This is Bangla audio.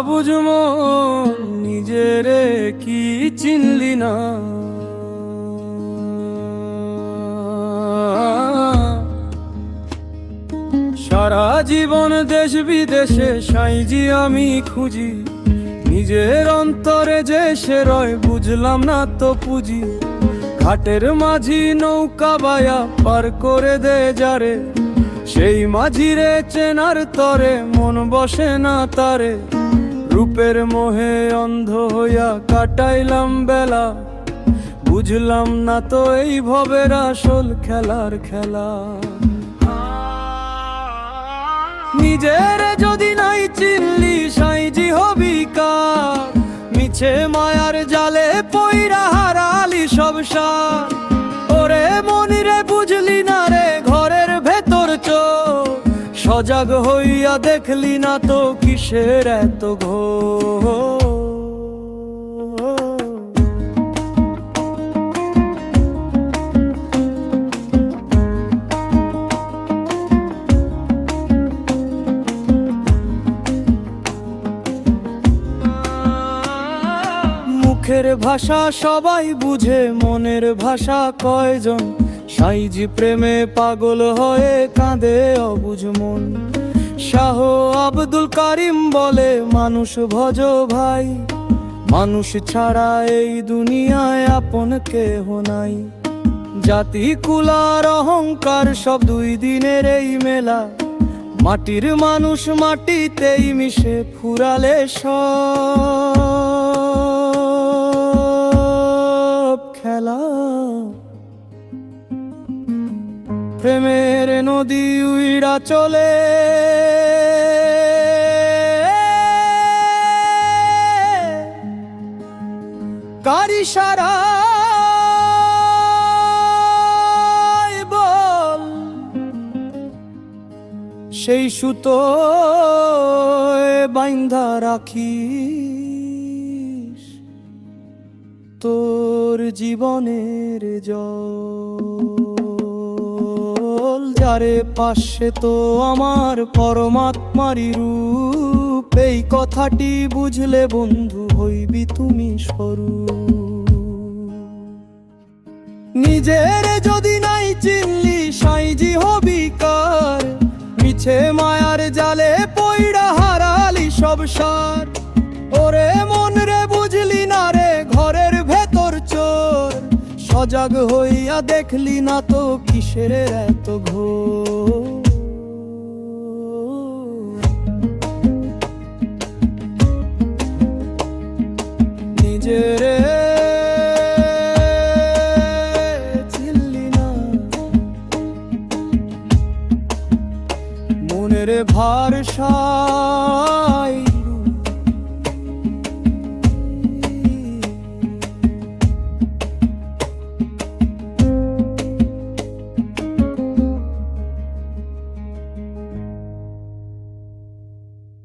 বুঝমো নিজেরে কি চিনলি না। সারা জীবন দেশ বিদেশে সাইজি আমি খুঁজি, নিজের অন্তরে যে সে রয় বুঝলাম না তো পুঁজি। ঘাটের মাঝি নৌকা বায়া পার করে দে যারে, সেই মাঝিরে চেনার তরে মন বসে না তারে। রূপের মোহে অন্ধ হইয়া কাটাইলাম বেলা, বুঝলাম না তো এই ভবের আসল খেলার খেলা। নিজের যদি নাই চিনলি সাইজি হবি কার, মিছে মায়ার জালে পইরা হারালি সব সার। ওরে মনিরে বুঝলি না রে ঘরের ভেতর চোর, সজাগ হইয়া দেখলি না তো কিসের এত ঘোর। মুখের ভাষা সবাই বুঝে, মনের ভাষা কয়জন? সাইজি প্রেমে পাগল হয়ে কাঁদে অবুঝ মন। শাহ আব্দুল কারিম বলে মানুষ ভজ ভাই, মানুষ ছাড়া এই দুনিয়ায় আপন কেহ নাই। জাতি কুলার অহংকার সব দুই দিনের এই মেলা, মাটির মানুষ মাটিতেই মিশে ফুরালে সব খেলা। প্রেমের নদী উইড়া চলে কারি সারা বল, সেই সুতো বাইন্ধা রাখিস তোর জীবনের জল। যারে পাশে তো আমার পরমাত্মারই রূপ, এই কথাটি বুঝলে বন্ধু হইবি তুমি স্বরূপ। নিজের যদি নাই চিনলি সাইজি হবি কার, মিছে মায়ার জালে পইড়া হারালি সব সার। ওরে মন রে বুঝলি না রে ঘরের ভেতর চোর, সজাগ হইয়া দেখলি না তো কিসের এত ঘোর। নিজেরে চিনলি না, মনের ভার